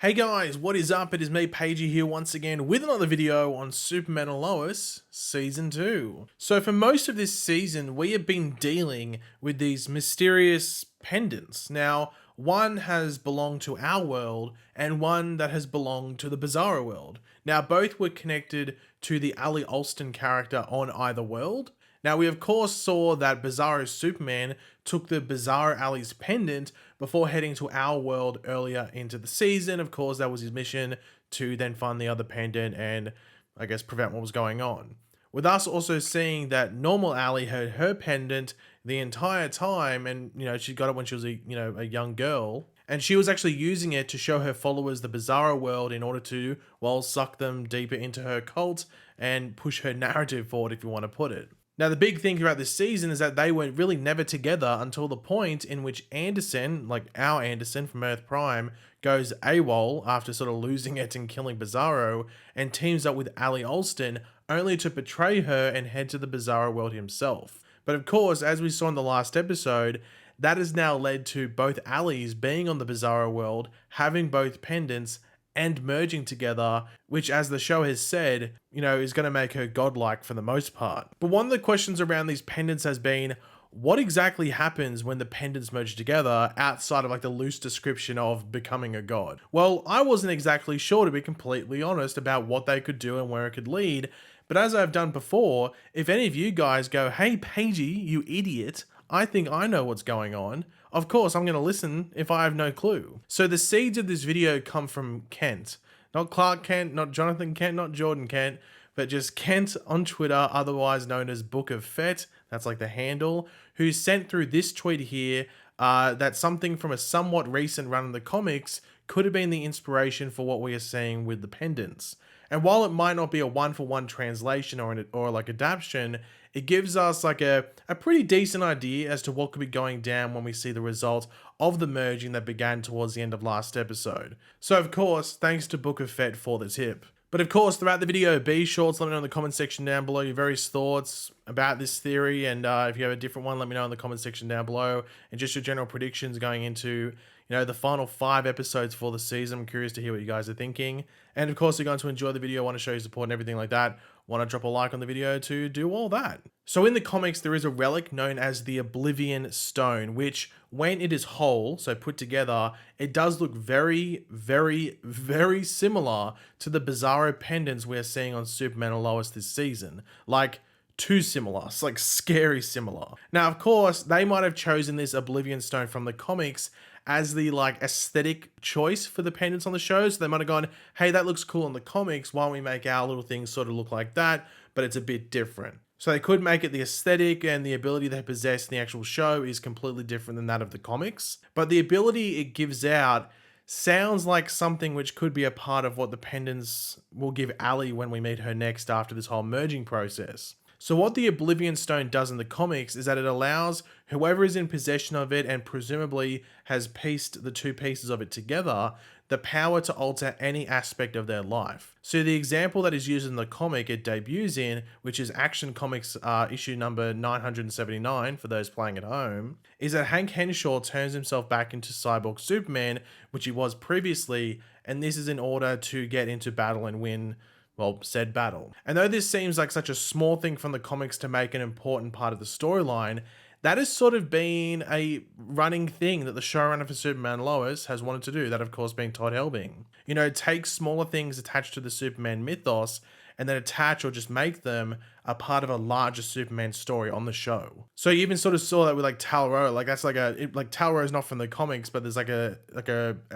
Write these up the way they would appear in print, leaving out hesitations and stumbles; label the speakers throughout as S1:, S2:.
S1: Hey guys, what is up? It is me, Pagey, here once again with another video on Superman and Lois Season 2. So for most of this season, we have been dealing with these mysterious pendants. Now, one has belonged to our world and one that has belonged to the Bizarro world. Now, both were connected to the Ali Alston character on either world. Now, we of course saw that Bizarro Superman took the Bizarro Ali's pendant before heading to our world earlier into the season. Of course, that was his mission to then find the other pendant and, I guess, prevent what was going on. With us also seeing that normal Ali had her pendant the entire time, and she got it when she was a young girl, and she was actually using it to show her followers the Bizarro world in order to, well, suck them deeper into her cult and push her narrative forward, if you want to put it. Now, the big thing throughout this season is that they were really never together until the point in which Anderson, like our Anderson from Earth Prime, goes AWOL after sort of losing it and killing Bizarro and teams up with Ali Alston only to betray her and head to the Bizarro world himself. But of course, as we saw in the last episode, that has now led to both Alis being on the Bizarro world, having both pendants, and merging together, which, as the show has said, is going to make her godlike for the most part. But one of the questions around these pendants has been, what exactly happens when the pendants merge together outside of like the loose description of becoming a god? Well, I wasn't exactly sure, to be completely honest, about what they could do and where it could lead. But as I've done before, if any of you guys go, hey, Pagey, you idiot, I think I know what's going on, of course I'm going to listen if I have no clue. So the seeds of this video come from Kent. Not Clark Kent, not Jonathan Kent, not Jordan Kent, but just Kent on Twitter, otherwise known as Book of Fett, that's like the handle, who sent through this tweet here that something from a somewhat recent run in the comics could have been the inspiration for what we are seeing with the pendants. And while it might not be a one-for-one translation or like adaptation, it gives us like a pretty decent idea as to what could be going down when we see the result of the merging that began towards the end of last episode. So of course, thanks to Book of Fett for the tip. But of course, throughout the video, be sure to let me know in the comment section down below your various thoughts about this theory, and if you have a different one, let me know in the comment section down below, and just your general predictions going into the final 5 episodes for the season. I'm curious to hear what you guys are thinking. And of course, you're going to enjoy the video, want to show your support and everything like that, want to drop a like on the video to do all that. So in the comics, there is a relic known as the Oblivion Stone, which when it is whole, so put together, it does look very, very, very similar to the Bizarro pendants we're seeing on Superman and Lois this season. Like, too similar. It's like scary similar. Now, of course, they might have chosen this Oblivion Stone from the comics as the like aesthetic choice for the pendants on the show. So they might have gone, hey, that looks cool in the comics. Why don't we make our little things sort of look like that, but it's a bit different. So they could make it the aesthetic, and the ability they possess in the actual show is completely different than that of the comics. But the ability it gives out sounds like something which could be a part of what the pendants will give Ali when we meet her next after this whole merging process. So what the Oblivion Stone does in the comics is that it allows whoever is in possession of it and presumably has pieced the two pieces of it together, the power to alter any aspect of their life. So the example that is used in the comic it debuts in, which is Action Comics issue number 979 for those playing at home, is that Hank Henshaw turns himself back into Cyborg Superman, which he was previously, and this is in order to get into battle and win, well, said battle. And though this seems like such a small thing from the comics to make an important part of the storyline, that has sort of been a running thing that the showrunner for Superman Lois has wanted to do, that of course being Todd Helbing. Take smaller things attached to the Superman mythos and then attach or just make them a part of a larger Superman story on the show. So you even sort of saw that with like Tal-Rho, like that's like Tal-Rho is not from the comics, but there's like a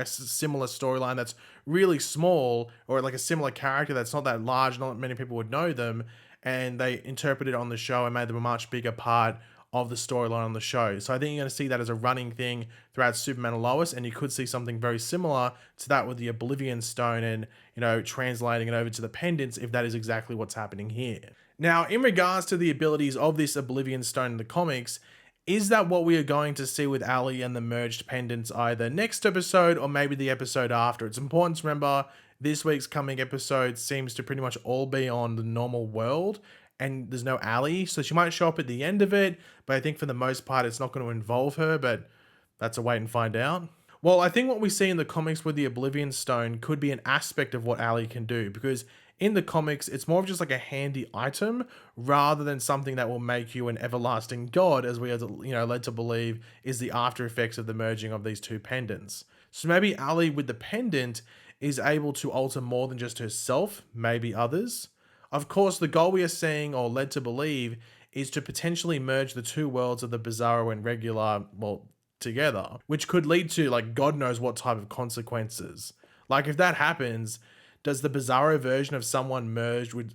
S1: similar storyline that's really small, or like a similar character that's not that large, not many people would know them, and they interpreted it on the show and made them a much bigger part of the storyline on the show. So I think you're going to see that as a running thing throughout Superman and Lois, and you could see something very similar to that with the Oblivion Stone and, translating it over to the pendants if that is exactly what's happening here. Now, in regards to the abilities of this Oblivion Stone in the comics, is that what we are going to see with Ali and the merged pendants either next episode or maybe the episode after? It's important to remember this week's coming episode seems to pretty much all be on the normal world, and there's no Ali, so she might show up at the end of it, but I think for the most part it's not going to involve her, but that's a wait and find out. Well, I think what we see in the comics with the Oblivion Stone could be an aspect of what Ali can do, because in the comics, it's more of just like a handy item rather than something that will make you an everlasting god, as we are, led to believe is the after effects of the merging of these two pendants. So maybe Ali with the pendant is able to alter more than just herself, maybe others. Of course, the goal we are seeing or led to believe is to potentially merge the two worlds of the Bizarro and regular, well, together, which could lead to like God knows what type of consequences. Like if that happens, does the Bizarro version of someone merge with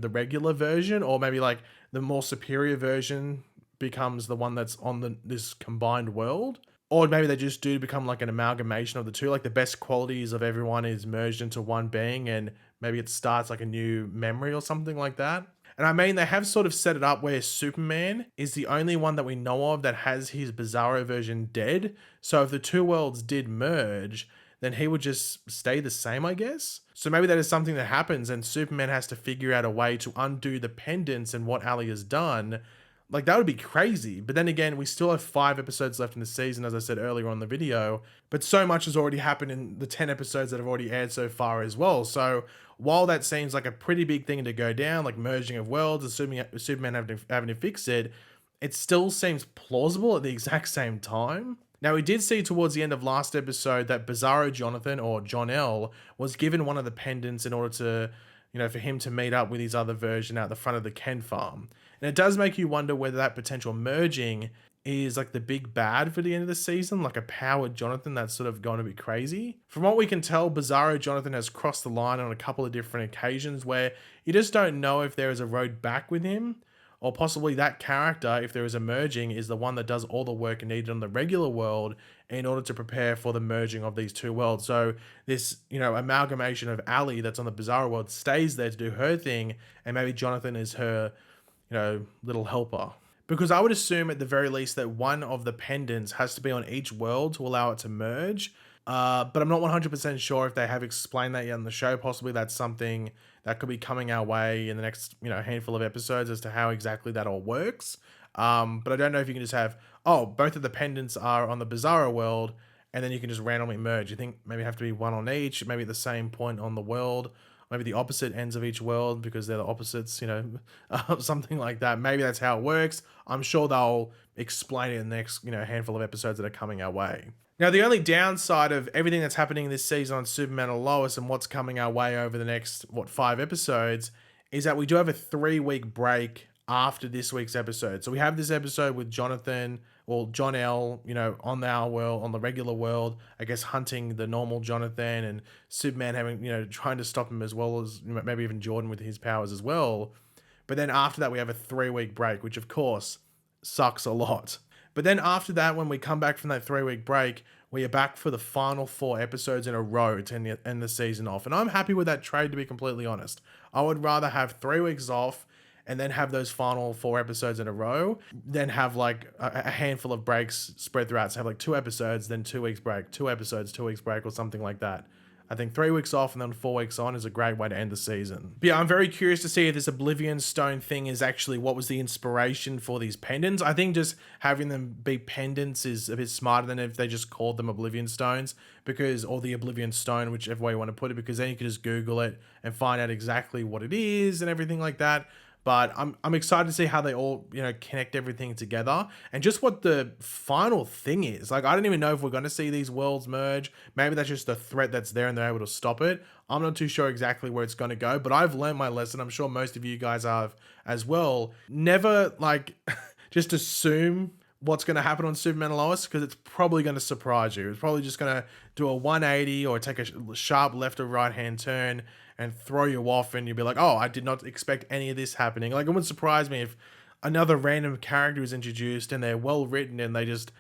S1: the regular version, or maybe like the more superior version becomes the one that's on this combined world? Or maybe they just do become like an amalgamation of the two, like the best qualities of everyone is merged into one being, and maybe it starts like a new memory or something like that. And I mean, they have sort of set it up where Superman is the only one that we know of that has his Bizarro version dead. So if the two worlds did merge, then he would just stay the same, I guess. So maybe that is something that happens and Superman has to figure out a way to undo the pendants and what Ali has done. Like that would be crazy. But then again, we still have 5 episodes left in the season, as I said earlier on the video. But so much has already happened in the 10 episodes that have already aired so far as well. So while that seems like a pretty big thing to go down, like merging of worlds, assuming Superman having to fix it, it still seems plausible at the exact same time. Now, we did see towards the end of last episode that Bizarro Jonathan, or Jor-El, was given one of the pendants in order to, for him to meet up with his other version out the front of the Ken farm. And it does make you wonder whether that potential merging is like the big bad for the end of the season, like a powered Jonathan that's sort of going to be crazy. From what we can tell, Bizarro Jonathan has crossed the line on a couple of different occasions where you just don't know if there is a road back with him, or possibly that character, if there is a merging, is the one that does all the work needed on the regular world in order to prepare for the merging of these two worlds. So this, amalgamation of Ali that's on the Bizarro world stays there to do her thing, and maybe Jonathan is her, little helper. Because I would assume at the very least that one of the pendants has to be on each world to allow it to merge. But I'm not 100% sure if they have explained that yet on the show. Possibly that's something that could be coming our way in the next, handful of episodes as to how exactly that all works. But I don't know if you can just have, both of the pendants are on the Bizarro world, and then you can just randomly merge. You think maybe have to be one on each, maybe at the same point on the world, maybe the opposite ends of each world because they're the opposites, something like that. Maybe that's how it works. I'm sure they'll explain it in the next, handful of episodes that are coming our way. Now, the only downside of everything that's happening this season on Superman and Lois and what's coming our way over the next, 5 episodes, is that we do have a 3-week break after this week's episode. So we have this episode with Jonathan, or Jor-El, on our world, on the regular world, I guess hunting the normal Jonathan, and Superman having, trying to stop him, as well as maybe even Jordan with his powers as well. But then after that, we have a 3-week break, which of course sucks a lot. But then after that, when we come back from that 3-week break, we are back for the final 4 episodes in a row to end the season off. And I'm happy with that trade, to be completely honest. I would rather have 3 weeks off and then have those final 4 episodes in a row, then have like a handful of breaks spread throughout. So have like 2 episodes, then 2 weeks break, 2 episodes, 2 weeks break, or something like that. I think 3 weeks off and then 4 weeks on is a great way to end the season. But yeah, I'm very curious to see if this Oblivion Stone thing is actually what was the inspiration for these pendants. I think just having them be pendants is a bit smarter than if they just called them Oblivion Stones, or the Oblivion Stone, whichever way you want to put it, because then you can just Google it and find out exactly what it is and everything like that. But I'm excited to see how they all, connect everything together, and just what the final thing is. Like, I don't even know if we're going to see these worlds merge. Maybe that's just a threat that's there and they're able to stop it. I'm not too sure exactly where it's going to go, but I've learned my lesson. I'm sure most of you guys have as well. Never, just assume what's going to happen on Superman and Lois, because it's probably going to surprise you. It's probably just going to do a 180 or take a sharp left or right hand turn and throw you off, and you'll be like, oh, I did not expect any of this happening. Like, it wouldn't surprise me if another random character is introduced and they're well written and they just,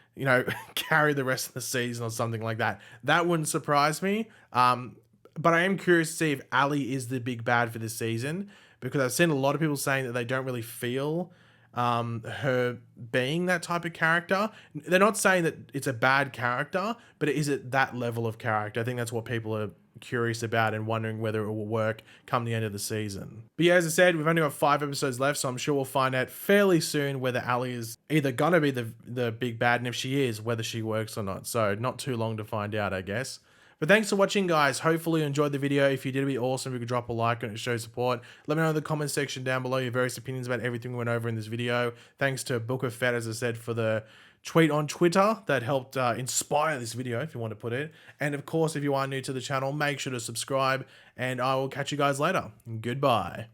S1: carry the rest of the season or something like that. That wouldn't surprise me. But I am curious to see if Ali is the big bad for this season, because I've seen a lot of people saying that they don't really feel her being that type of character. They're not saying that it's a bad character, but is it that level of character? I think that's what people are curious about and wondering whether it will work come the end of the season. But yeah, as I said, we've only got 5 episodes left, so I'm sure we'll find out fairly soon whether Ali is either gonna be the big bad, and if she is, whether she works or not. So not too long to find out, I guess. But thanks for watching, guys. Hopefully you enjoyed the video. If you did, it'd be awesome if you could drop a like and it shows support. Let me know in the comment section down below your various opinions about everything we went over in this video. Thanks to Book of Fett, as I said, for the tweet on Twitter that helped inspire this video, if you want to put it. And of course, if you are new to the channel, make sure to subscribe, and I will catch you guys later. Goodbye.